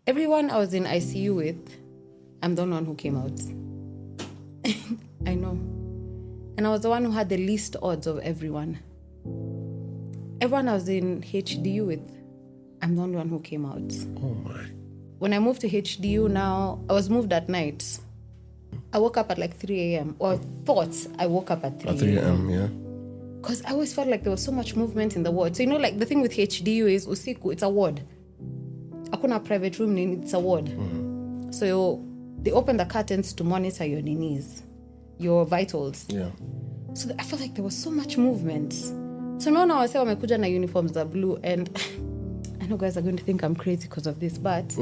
Everyone I was in ICU with, I'm the only one who came out. I know. And I was the one who had the least odds of everyone. Everyone I was in HDU with, I'm the only one who came out. Oh my. When I moved to HDU now, I was moved at night. I woke up at like 3 a.m. or thought I woke up at 3 a.m. At 3 a.m., yeah. Because I always felt like there was so much movement in the ward. So, like the thing with HDU is usiku, it's a ward. Akuna private room, it's a ward. Mm-hmm. So they open the curtains to monitor your ninis, your vitals. Yeah. So I felt like there was so much movement. So now I say wamekuja na uniforms are blue, and I know guys are going to think I'm crazy because of this, but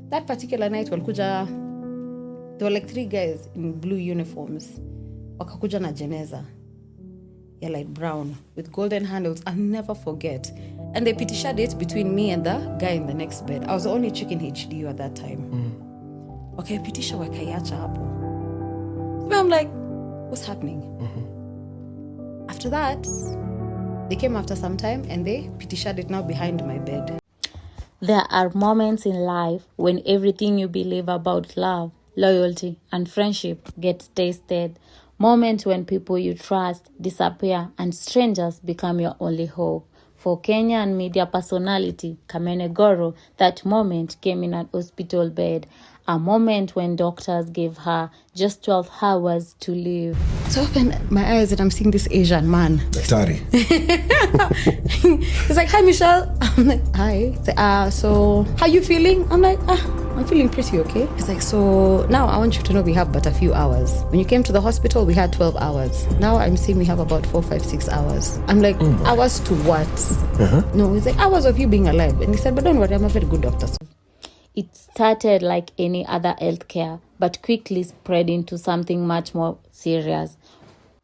that particular night walikuja, there were like 3 guys in blue uniforms. Wakakuja na jeneza. Yeah, like brown with golden handles. I'll never forget. And they pitished it between me and the guy in the next bed. I was the only chick in HDU at that time. Okay, pitisha wakaiacha hapo. So I'm like, what's happening? After that, they came after some time and they pitished it now behind my bed. There are moments in life when everything you believe about love, loyalty, and friendship gets tested. Moments when people you trust disappear and strangers become your only hope. For Kenyan media personality KAMENE GORO, that moment came in an hospital bed. A moment when doctors gave her just 12 hours to live. So I opened my eyes and I'm seeing this Asian man. Daktari. He's like, hi, Michelle. I'm like, hi. So how you feeling? I'm like, I'm feeling pretty okay. He's like, so now I want you to know we have but a few hours. When you came to the hospital, we had 12 hours. Now I'm seeing we have about 4, 5, 6 hours. I'm like, hours to what? No, he's like, hours of you being alive. And he said, but don't worry, I'm a very good doctor. It started like any other healthcare, but quickly spread into something much more serious.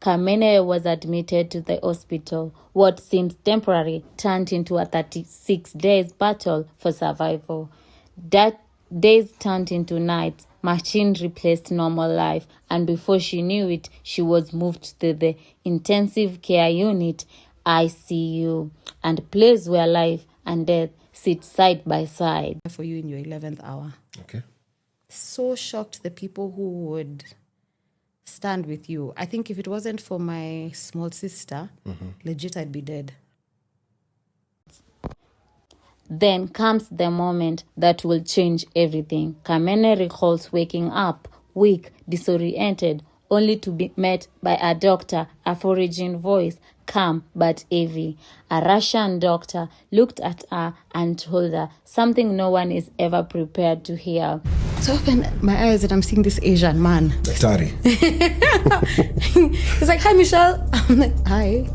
KAMENE was admitted to the hospital. What seemed temporary turned into a 36-day battle for survival. That days turned into nights. Machine replaced normal life, and before she knew it, she was moved to the intensive care unit, ICU, and place where life and death sit side by side. For you in your 11th hour. Okay. So shocked the people who would stand with you. I think if it wasn't for my small sister, legit I'd be dead. Then comes the moment that will change everything. KAMENE recalls waking up, weak, disoriented, only to be met by a doctor, a foraging voice, calm but heavy. A Russian doctor looked at her and told her something no one is ever prepared to hear. So I opened my eyes and I'm seeing this Asian man. Daktari. He's like, hi, Michelle. I'm like, hi.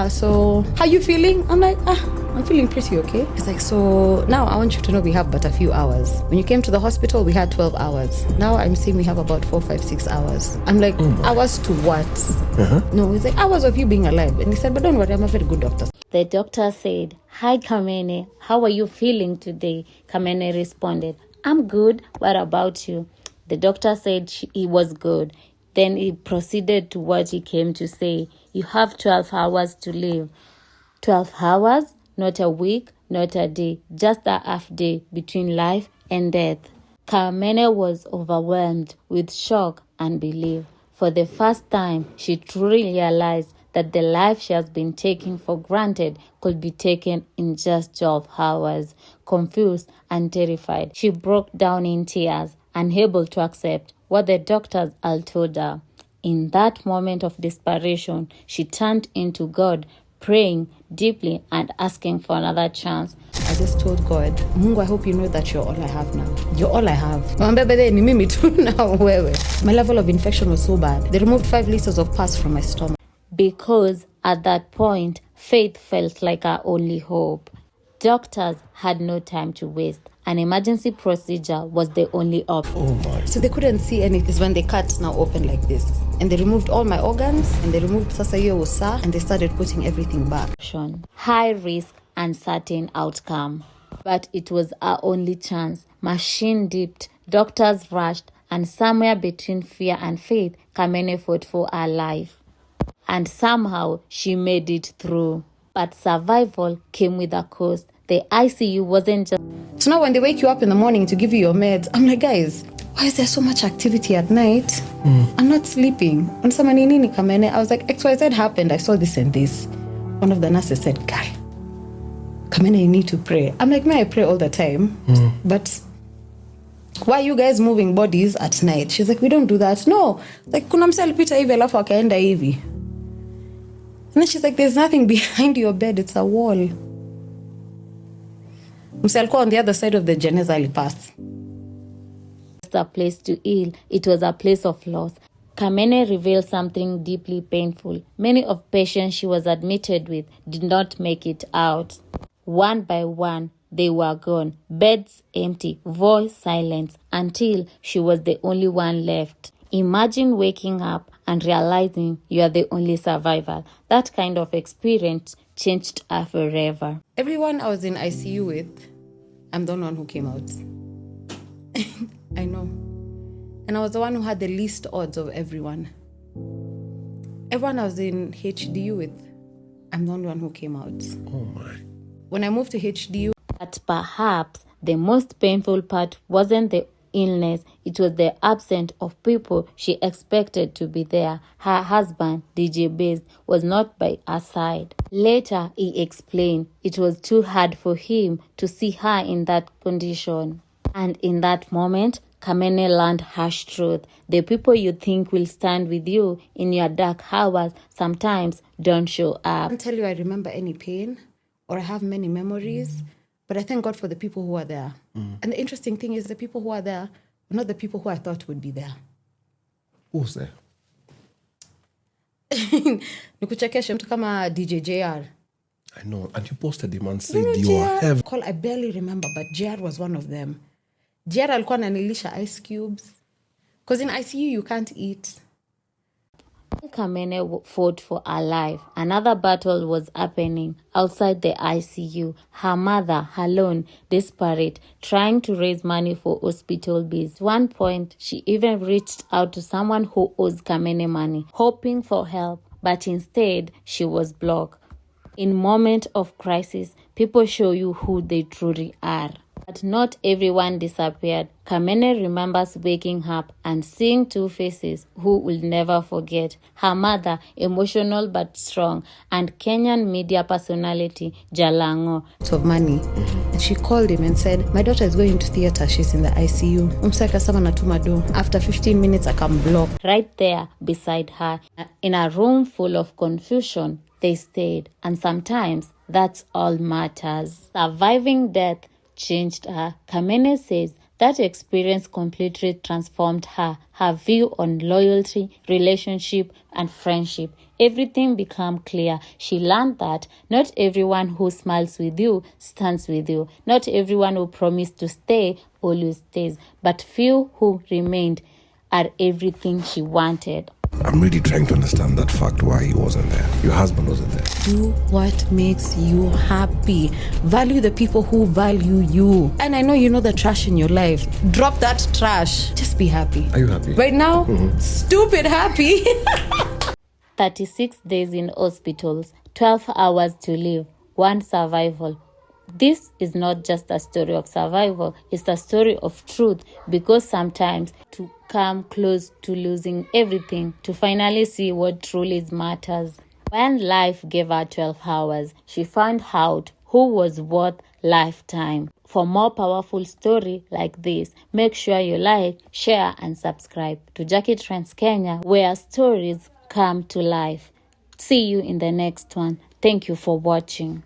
So how you feeling? I'm like, I'm feeling pretty okay. He's like, so now I want you to know we have but a few hours. When you came to the hospital, we had 12 hours. Now I'm seeing we have about 4, 5, 6 hours. I'm like, hours to what? No, he's like, hours of you being alive. And he said, but don't worry, I'm a very good doctor. The doctor said, hi, KAMENE. How are you feeling today? KAMENE responded, I'm good. What about you? The doctor said he was good. Then he proceeded to what he came to say. You have 12 hours to live. 12 hours? Not a week, not a day, just a half day between life and death. KAMENE was overwhelmed with shock and belief. For the first time, she truly realized that the life she has been taking for granted could be taken in just 12 hours. Confused and terrified, she broke down in tears, unable to accept what the doctors had told her. In that moment of desperation, she turned into God, praying deeply and asking for another chance. I just told God, Mungu, I hope you know that you're all I have now. You're all I have. Ni mimi tu now wewe. My level of infection was so bad. They removed 5 liters of pus from my stomach. Because at that point, faith felt like our only hope. Doctors had no time to waste. An emergency procedure was the only option. Oh my. So they couldn't see anything when they cut now open like this. And they removed all my organs, and they removed sasa hiyo usa, and they started putting everything back. High risk, uncertain outcome. But it was our only chance. Machine dipped, doctors rushed, and somewhere between fear and faith, KAMENE fought for her life. And somehow she made it through. But survival came with a cost. The ICU wasn't just So now when they wake you up in the morning to give you your meds, I'm like, guys, why is there so much activity at night? I'm not sleeping. And someone nini kamene, I was like, XYZ happened. I saw this and this. One of the nurses said, guy, kamene, you need to pray. I'm like, I pray all the time. But why are you guys moving bodies at night? She's like, we don't do that. No. Like, kuna mse alipita hivi alafu akaenda hivi. And then she's like, there's nothing behind your bed. It's a wall. Mse alikuwa on the other side of the jeneza alipass. A place to heal. It was a place of loss. Kamene revealed something deeply painful. Many of patients she was admitted with did not make it out. One by one, they were gone. Beds empty, voice silence, until she was the only one left. Imagine waking up and realizing you are the only survivor. That kind of experience changed her forever. Everyone I was in ICU with, I'm the only one who came out. I know. And I was the one who had the least odds of everyone. Everyone I was in HDU with, I'm the only one who came out. Oh my. When I moved to HDU... But perhaps the most painful part wasn't the illness, it was the absence of people she expected to be there. Her husband, DJ Bass, was not by her side. Later, he explained it was too hard for him to see her in that condition. And in that moment, Kamene learned harsh truth. The people you think will stand with you in your dark hours sometimes don't show up. I can't tell you I remember any pain or I have many memories, but I thank God for the people who are there. And the interesting thing is the people who are there are not the people who I thought would be there. Who's there? Nikuchekeshe mtu kama DJ JR. I know. And you posted him and said you are heavy. I barely remember, but JR was one of them. JR alikuwa ananilisha ice cubes. Because in ICU, you can't eat. Kamene fought for her life. Another battle was happening outside the ICU. Her mother, alone, desperate, trying to raise money for hospital bills. At one point, she even reached out to someone who owes Kamene money, hoping for help, but instead, she was blocked. In moments of crisis, people show you who they truly are. But not everyone disappeared. Kamene remembers waking up and seeing two faces who will never forget. Her mother, emotional but strong, and Kenyan media personality, Jalango. Of money. And she called him and said, my daughter is going to theater. She's in the ICU. Umsaka sama natuma do. After 15 minutes, I can block. Right there beside her, in a room full of confusion, they stayed. And sometimes that's all matters. Surviving death changed her. Kamene says that experience completely transformed her view on loyalty, relationship, and friendship. Everything became clear. She learned that not everyone who smiles with you stands with you. Not everyone who promised to stay always stays. But few who remained are everything she wanted. I'm really trying to understand that fact, why he wasn't there. Your husband wasn't there. Do what makes you happy. Value the people who value you. And I know you know the trash in your life. Drop that trash. Just be happy. Are you happy? Right now, stupid happy. 36 days in hospitals, 12 hours to live, one survival. This is not just a story of survival, it's a story of truth, because sometimes to come close to losing everything, to finally see what truly matters. When life gave her 12 hours, she found out who was worth lifetime. For more powerful story like this, make sure you like, share, and subscribe to Jackie Trends Kenya, where stories come to life. See you in the next one. Thank you for watching.